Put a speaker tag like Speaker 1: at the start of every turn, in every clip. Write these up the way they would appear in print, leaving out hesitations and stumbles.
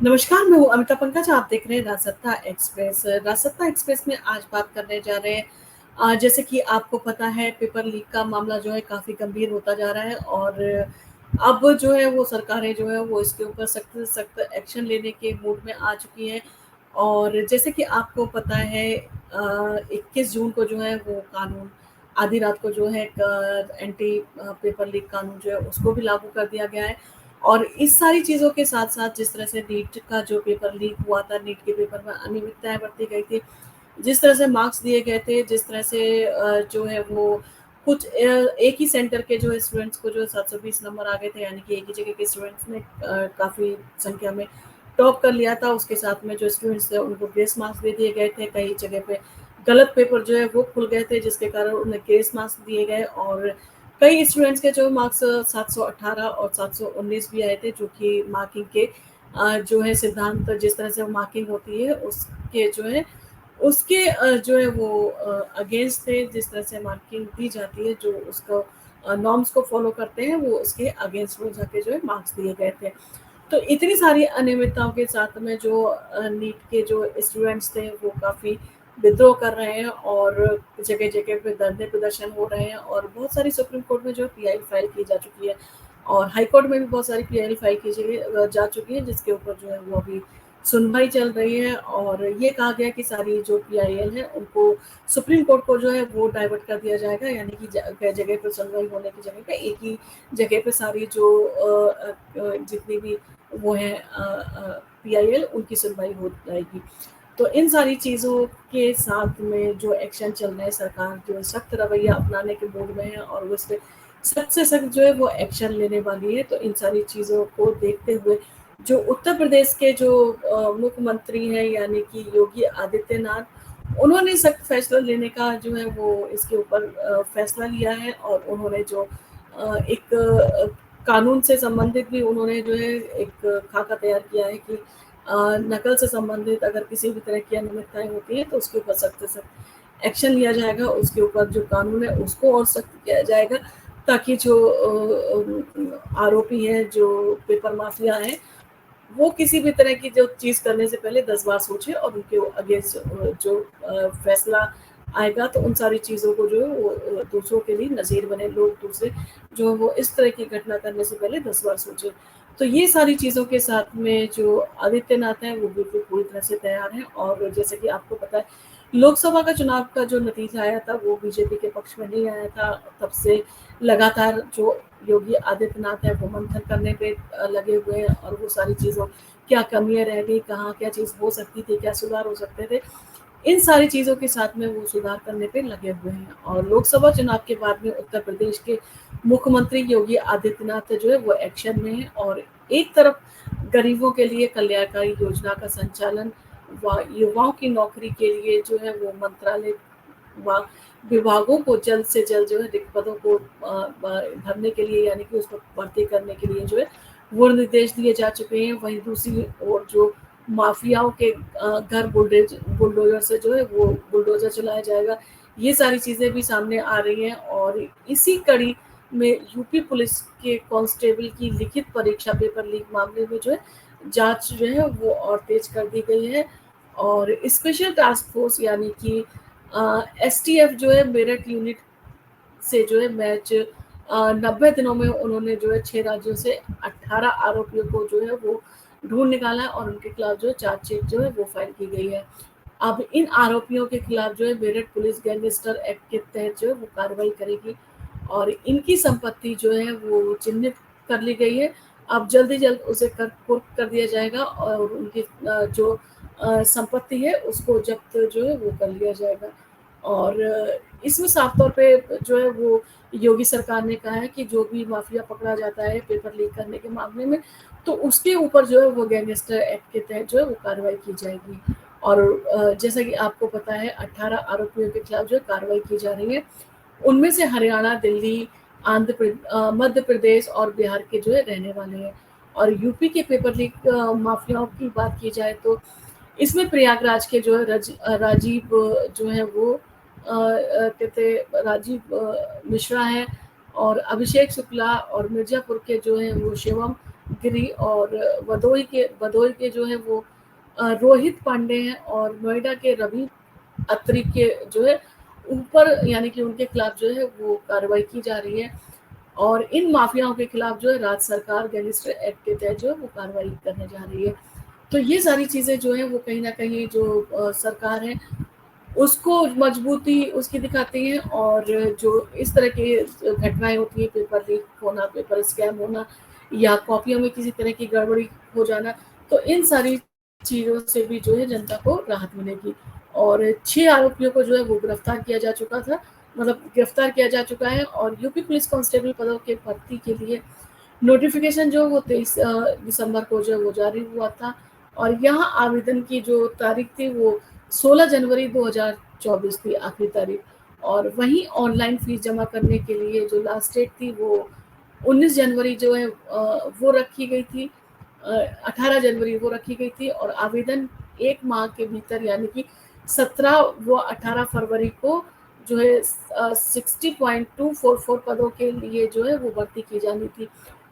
Speaker 1: नमस्कार, मैं हूँ अमिता पंकज, आप देख रहे हैं राजसत्ता एक्सप्रेस। राजसत्ता एक्सप्रेस में आज बात करने जा रहे हैं जैसे कि आपको पता है पेपर लीक का मामला जो है काफ़ी गंभीर होता जा रहा है और अब जो है वो सरकारें जो है वो इसके ऊपर सख्त से सख्त एक्शन लेने के मूड में आ चुकी हैं। और जैसे कि आपको पता है 21 जून को जो है वो कानून आधी रात को जो है एंटी पेपर लीक कानून जो है उसको भी लागू कर दिया गया है। और इस सारी चीज़ों के साथ-साथ जिस तरह से नीट का जो पेपर लीक हुआ था, नीट के पेपर में अनियमितताएँ बरती गई थी, जिस तरह से मार्क्स दिए गए थे, जिस तरह से जो है वो कुछ एक ही सेंटर के जो है स्टूडेंट्स को जो है 720 नंबर आ गए थे, यानी कि एक ही जगह के स्टूडेंट्स ने काफ़ी संख्या में टॉप कर लिया था। उसके साथ में जो स्टूडेंट्स थे उनको ग्रेस मार्क्स दे दिए गए थे, कई जगह पे गलत पेपर जो है वो खुल गए थे, जिसके कारण उन्हें ग्रेस मार्क्स दिए गए और कई स्टूडेंट्स के जो मार्क्स 718 और 719 भी आए थे, जो कि मार्किंग के जो है सिद्धांत जिस तरह से मार्किंग होती है उसके जो है उसके जो है वो अगेंस्ट थे। जिस तरह से मार्किंग दी जाती है जो उसको नॉर्म्स को फॉलो करते हैं वो उसके अगेंस्ट वो जाके जो है मार्क्स दिए गए थे। तो इतनी सारी अनियमितताओं के साथ में जो नीट के जो स्टूडेंट्स थे वो काफ़ी विद्रोह कर रहे हैं और जगह-जगह पे धरने प्रदर्शन हो रहे हैं और बहुत सारी सुप्रीम कोर्ट में जो है पीआई फाइल की जा चुकी है और हाई कोर्ट में भी बहुत सारी पीआई फाइल की जा चुकी है, जिसके ऊपर जो है वो अभी सुनवाई चल रही है। और ये कहा गया कि सारी जो पीआईएल है उनको सुप्रीम कोर्ट को जो है वो डाइवर्ट कर दिया जाएगा, यानी कि जगह पे सुनवाई होने की जगह पे एक ही जगह पे सारी जो जितनी भी वो है पीआईएल उनकी सुनवाई हो जाएगी। तो इन सारी चीज़ों के साथ में जो एक्शन चल रहा है, सरकार जो है सख्त रवैया अपनाने के मूड में है और वो इस पे सख्त से सख्त जो है वो एक्शन लेने वाली है। तो इन सारी चीज़ों को देखते हुए जो उत्तर प्रदेश के जो मुख्यमंत्री हैं यानी कि योगी आदित्यनाथ, उन्होंने सख्त फैसला लेने का जो है वो इसके ऊपर फैसला लिया है और उन्होंने जो एक कानून से संबंधित भी उन्होंने जो है एक खाका तैयार किया है कि नकल से संबंधित अगर किसी भी तरह की अनियमितताएँ होती हैं तो उसके ऊपर सख्त से सख्त एक्शन लिया जाएगा, उसके ऊपर जो कानून है उसको और सख्त किया जाएगा, ताकि जो आरोपी हैं, जो पेपर माफिया हैं, वो किसी भी तरह की जो चीज़ करने से पहले 10 बार सोचे और उनके अगेंस्ट जो फैसला आएगा तो उन सारी चीज़ों को जो है वो दूसरों के लिए नज़ीर बने, लोग दूसरे जो है वो इस तरह की घटना करने से पहले 10 बार सोचें। तो ये सारी चीज़ों के साथ में जो आदित्यनाथ हैं वो बिल्कुल पूरी तरह से तैयार हैं और जैसे कि आपको पता है लोकसभा का चुनाव का जो नतीजा आया था वो बीजेपी के पक्ष में नहीं आया था। तब से लगातार जो योगी आदित्यनाथ है वो मंथन करने पे लगे हुए हैं और वो सारी चीज़ों क्या कमियाँ रह गई, कहाँ क्या चीज़ हो सकती थी, क्या सुधार हो सकते थे, इन सारी चीज़ों के साथ में वो सुधार करने पे लगे हुए हैं। और लोकसभा चुनाव के बाद में उत्तर प्रदेश के मुख्यमंत्री योगी आदित्यनाथ जो है वो एक्शन में है और एक तरफ गरीबों के लिए कल्याणकारी योजना का संचालन व युवाओं की नौकरी के लिए जो है वो मंत्रालय व विभागों को जल्द से जल्द जो है रिक्त पदों को भरने के लिए यानी कि उसको भर्ती करने के लिए जो है वो निर्देश दिए जा चुके हैं। वहीं दूसरी ओर जो माफियाओं के घर बुलडोजर से जो है वो बुलडोजर चलाया जाएगा, ये सारी चीज़ें भी सामने आ रही हैं। और इसी कड़ी में यूपी पुलिस के कांस्टेबल की लिखित परीक्षा पेपर लीक मामले में जो है जांच जो है वो और तेज कर दी गई है और स्पेशल टास्क फोर्स यानी कि एसटीएफ जो है मेरठ यूनिट से जो है मैच 90 दिनों में उन्होंने जो है 6 राज्यों से 18 आरोपियों को जो है वो ढूंढ निकाला है और उनके खिलाफ जो है चार्जशीट जो है वो फाइल की गई है। अब इन आरोपियों के खिलाफ जो है मेरठ पुलिस गैंगस्टर एक्ट के तहत जो है वो कार्रवाई करेगी और इनकी संपत्ति जो है वो चिन्हित कर ली गई है। अब जल्द ही जल्द उसे कुर्क कर दिया जाएगा और उनकी जो संपत्ति है उसको जब्त जो है वो कर लिया जाएगा। और इसमें साफ तौर पे जो है वो योगी सरकार ने कहा है कि जो भी माफिया पकड़ा जाता है पेपर लीक करने के मामले में तो उसके ऊपर जो है वो गैंगस्टर एक्ट के तहत जो है वो कार्रवाई की जाएगी। और जैसा कि आपको पता है 18 आरोपियों के खिलाफ जो है कार्रवाई की जा रही है, उनमें से हरियाणा, दिल्ली, मध्य प्रदेश और बिहार के जो है रहने वाले हैं। और यूपी के पेपर लीक माफियाओं की बात की जाए तो इसमें प्रयागराज के जो है राजीव जो है वो कहते राजीव मिश्रा हैं और अभिषेक शुक्ला और मिर्जापुर के जो है वो शिवम गिरी और भदोही के जो है वो रोहित पांडे हैं और नोएडा के रवि अत्री के जो है ऊपर यानी कि उनके खिलाफ जो है वो कार्रवाई की जा रही है और इन माफियाओं के खिलाफ जो है राज्य सरकार गैंगस्टर एक्ट के तहत जो है वो कार्रवाई करने जा रही है। तो ये सारी चीजें जो है वो कहीं ना कहीं जो सरकार है उसको मजबूती उसकी दिखाती है और जो इस तरह की घटनाएं होती है, पेपर लीक होना, पेपर स्कैम होना या कॉपियों में किसी तरह की गड़बड़ी हो जाना, तो इन सारी चीजों से भी जो है जनता को राहत मिलेगी। और 6 आरोपियों को जो है वो गिरफ्तार किया जा चुका था, मतलब गिरफ्तार किया जा चुका है और यूपी पुलिस कांस्टेबल पदों के भर्ती के लिए नोटिफिकेशन जो वो 23 दिसंबर को जो है वो जारी हुआ था और यहाँ आवेदन की जो तारीख थी वो 16 जनवरी 2024 थी आखिरी तारीख। और वहीं ऑनलाइन फीस जमा करने के लिए जो लास्ट डेट थी वो 19 जनवरी जो है वो रखी गई थी, 18 जनवरी वो रखी गई थी और आवेदन 1 माह के भीतर यानी कि 17 व 18 फरवरी को जो है 60.244 पदों के लिए जो है वो भर्ती की जानी थी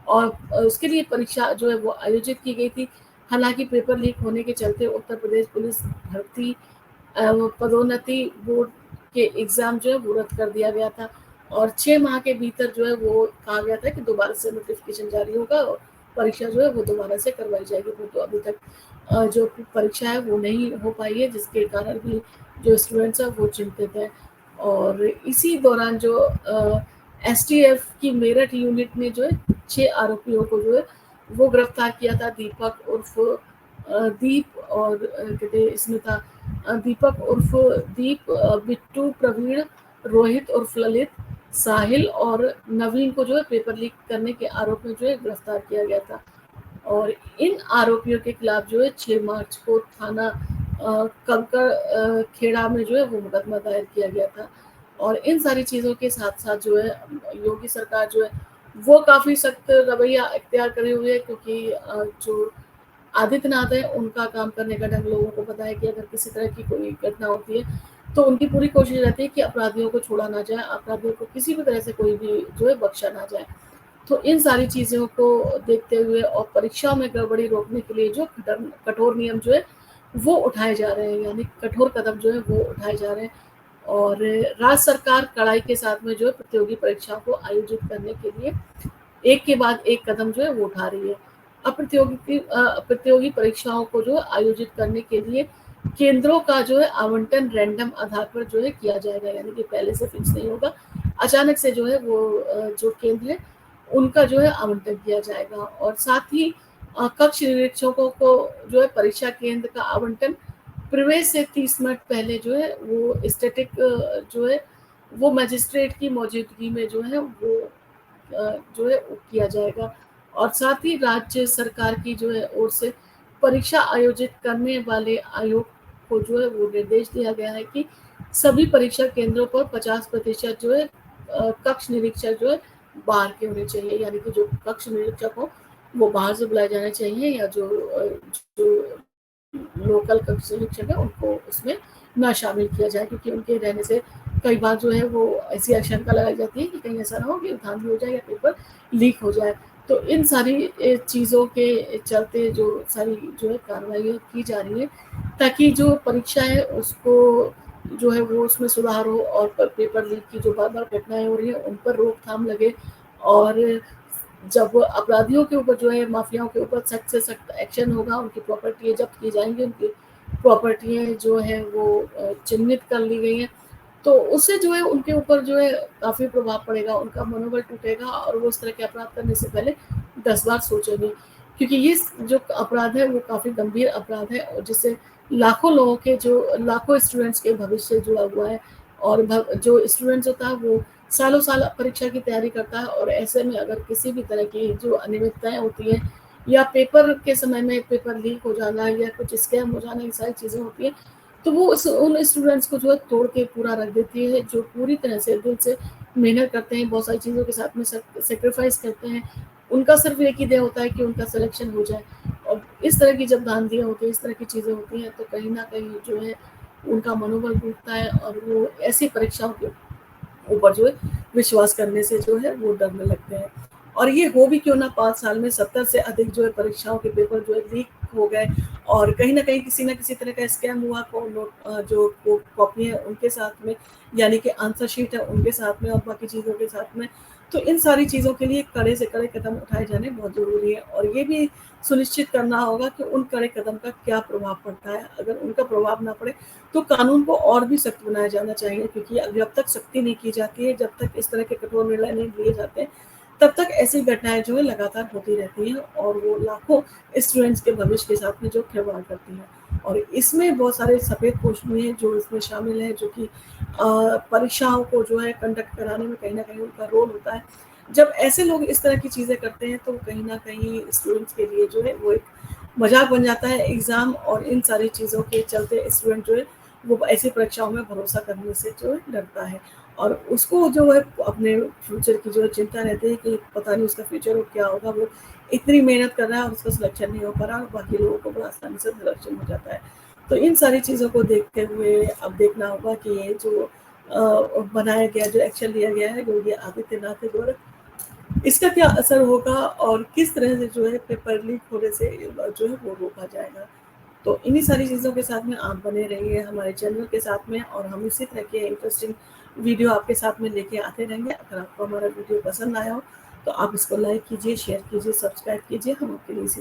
Speaker 1: और उसके लिए परीक्षा जो है वो आयोजित की गई थी। हालांकि पेपर लीक होने के चलते उत्तर प्रदेश पुलिस भर्ती पदोन्नति बोर्ड के एग्जाम जो है वो रद्द कर दिया गया था और 6 माह के भीतर जो है वो कहा गया था कि दोबारा से नोटिफिकेशन जारी होगा और परीक्षा जो है वो दोबारा से करवाई जाएगी। वो तो अभी तक जो परीक्षा है वो नहीं हो पाई है जिसके कारण भी जो स्टूडेंट्स हैं वो चिंतित है। और इसी दौरान जो एसटीएफ की मेरठ यूनिट ने जो है 6 आरोपियों को जो है वो गिरफ्तार किया था। दीपक उर्फ दीप और कहते स्मिता, दीपक उर्फ दीप, बिट्टू, प्रवीण, रोहित उर्फ ललित, साहिल और नवीन को जो है पेपर लीक करने के आरोप में जो है गिरफ्तार किया गया था और इन आरोपियों के खिलाफ जो है 6 मार्च को थाना कंकड़ खेड़ा में जो है वो मुकदमा दायर किया गया था। और इन सारी चीज़ों के साथ साथ जो है योगी सरकार जो है वो काफ़ी सख्त रवैया इख्तियार करे हुए है क्योंकि जो आदित्यनाथ है उनका काम करने का ढंग लोगों को पता है कि अगर किसी तरह की कोई घटना होती है तो उनकी पूरी कोशिश रहती है कि अपराधियों को छोड़ा ना जाए, अपराधियों को किसी भी तरह से कोई भी जो है बख्शा ना जाए। तो इन सारी चीज़ों को देखते हुए और परीक्षाओं में गड़बड़ी रोकने के लिए जो कठोर नियम जो है वो उठाए जा रहे हैं, यानी कठोर कदम जो है वो उठाए जा रहे हैं और राज्य सरकार कड़ाई के साथ में जो है प्रतियोगी परीक्षाओं को आयोजित करने के लिए एक के बाद एक कदम जो है वो उठा रही है। अब प्रतियोगी परीक्षाओं को जो आयोजित करने के लिए केंद्रों का जो है आवंटन रैंडम आधार पर जो है किया जाएगा, यानी कि पहले से फिक्स नहीं होगा, अचानक से जो है वो जो केंद्र है उनका जो है आवंटन किया जाएगा। और साथ ही कक्ष निरीक्षकों को जो है परीक्षा केंद्र का आवंटन प्रवेश से 30 मिनट पहले जो है वो स्टैटिक जो है वो मजिस्ट्रेट की मौजूदगी में जो है वो जो है किया जाएगा। और साथ ही राज्य सरकार की जो है ओर से परीक्षा आयोजित करने वाले आयोग को जो है वो निर्देश दिया गया है कि सभी परीक्षा केंद्रों पर 50% जो है कक्ष निरीक्षक जो है बाहर के होने चाहिए, यानी कि जो कक्ष निरीक्षक हो वो बाहर से बुलाए जाने चाहिए या जो लोकल कक्ष निरीक्षक है उनको उसमें ना शामिल किया जाए क्योंकि उनके रहने से कई बार जो है वो ऐसी आशंका लगाई जाती है कि कहीं ऐसा ना हो कि धांधली हो जाए या पेपर लीक हो जाए। तो इन सारी चीज़ों के चलते जो सारी जो है कार्रवाई की जा रही है ताकि जो परीक्षा है उसको जो है वो उसमें सुधार हो और पेपर लीक की जो बार बार घटनाएं हो रही है उन पर रोकथाम लगे और जब अपराधियों के ऊपर जो है माफियाओं के ऊपर सख्त से सख्त एक्शन होगा, उनकी प्रॉपर्टी जब्त की जाएंगी, उनकी प्रॉपर्टियाँ जो है वो चिन्हित कर ली गई हैं, तो उससे जो है उनके ऊपर जो है काफ़ी प्रभाव पड़ेगा, उनका मनोबल टूटेगा और वो उस तरह के अपराध करने से पहले 10 बार सोचेंगे क्योंकि ये जो अपराध है वो काफ़ी गंभीर अपराध है और जिससे लाखों लोगों के जो लाखों स्टूडेंट्स के भविष्य जुड़ा हुआ है और जो स्टूडेंट्स होता है वो सालों साल परीक्षा की तैयारी करता है और ऐसे में अगर किसी भी तरह की जो अनियमितताएं होती हैं या पेपर के समय में पेपर लीक हो जाना या कुछ स्कैम हो जाना, ये सारी चीज़ें होती हैं तो वो उन स्टूडेंट्स को जो है तोड़ के पूरा रख देती है जो पूरी तरह से दिल से मेहनत करते हैं, बहुत सारी चीज़ों के साथ में सेक्रीफाइस करते हैं, उनका सिर्फ एक ही ध्येय होता है कि उनका सिलेक्शन हो जाए। और इस तरह की जब धांधलियाँ होती हैं, इस तरह की चीज़ें होती हैं तो कहीं ना कहीं जो है उनका मनोबल टूटता है और वो ऐसी परीक्षाओं के ऊपर जो है विश्वास करने से जो है वो डरने लगते हैं। और ये हो भी क्यों ना 5 साल में 70 से अधिक जो है परीक्षाओं के पेपर जो है लीक हो गए और कहीं न कहीं किसी न किसी तरह का स्कैम हुआ जो कॉपी है उनके साथ में, यानी कि आंसर शीट है उनके साथ में और बाकी चीज़ों के साथ में। तो इन सारी चीज़ों के लिए कड़े से कड़े कदम उठाए जाने बहुत ज़रूरी है और ये भी सुनिश्चित करना होगा कि उन कड़े कदम का क्या प्रभाव पड़ता है। अगर उनका प्रभाव ना पड़े तो कानून को और भी सख्त बनाया जाना चाहिए, क्योंकि जब तक सख्ती नहीं की जाती है, जब तक इस तरह के कठोर निर्णय नहीं लिए जाते हैं, तब तक ऐसी घटनाएँ जो है लगातार होती रहती हैं और वो लाखों स्टूडेंट्स के भविष्य के साथ में जो खिलवाड़ करती हैं। और इसमें बहुत सारे सफ़ेदपोश भी हैं जो इसमें शामिल हैं, जो कि परीक्षाओं को जो है कंडक्ट कराने में कहीं न कहीं उनका रोल होता है। जब ऐसे लोग इस तरह की चीज़ें करते हैं तो कहीं न कहीं स्टूडेंट्स के लिए जो है वो एक मज़ाक बन जाता है एग्ज़ाम, और इन सारी चीज़ों के चलते स्टूडेंट जो है वो ऐसी परीक्षाओं में भरोसा करने से जो है डरता है और उसको जो है अपने फ्यूचर की जो है चिंता रहती है कि पता नहीं उसका फ्यूचर क्या होगा। वो इतनी मेहनत कर रहा है और उसका सिलेक्शन नहीं हो पा रहा और बाकी लोगों को बड़ा आसानी से सिलेक्शन हो जाता है। तो इन सारी चीज़ों को देखते हुए अब देखना होगा कि ये जो बनाया गया, जो एक्शन लिया गया है योगी आदित्यनाथ के द्वारा, इसका क्या असर होगा और किस तरह से जो है पेपर लीक होने से जो है वो रोका जाएगा। तो इन्हीं सारी चीज़ों के साथ में आप बने रहिए हमारे चैनल के साथ में और हम इसी तरह के इंटरेस्टिंग वीडियो आपके साथ में लेके आते रहेंगे। अगर आपको हमारा वीडियो पसंद आया हो तो आप इसको लाइक कीजिए, शेयर कीजिए, सब्सक्राइब कीजिए। हम आपके लिए इसी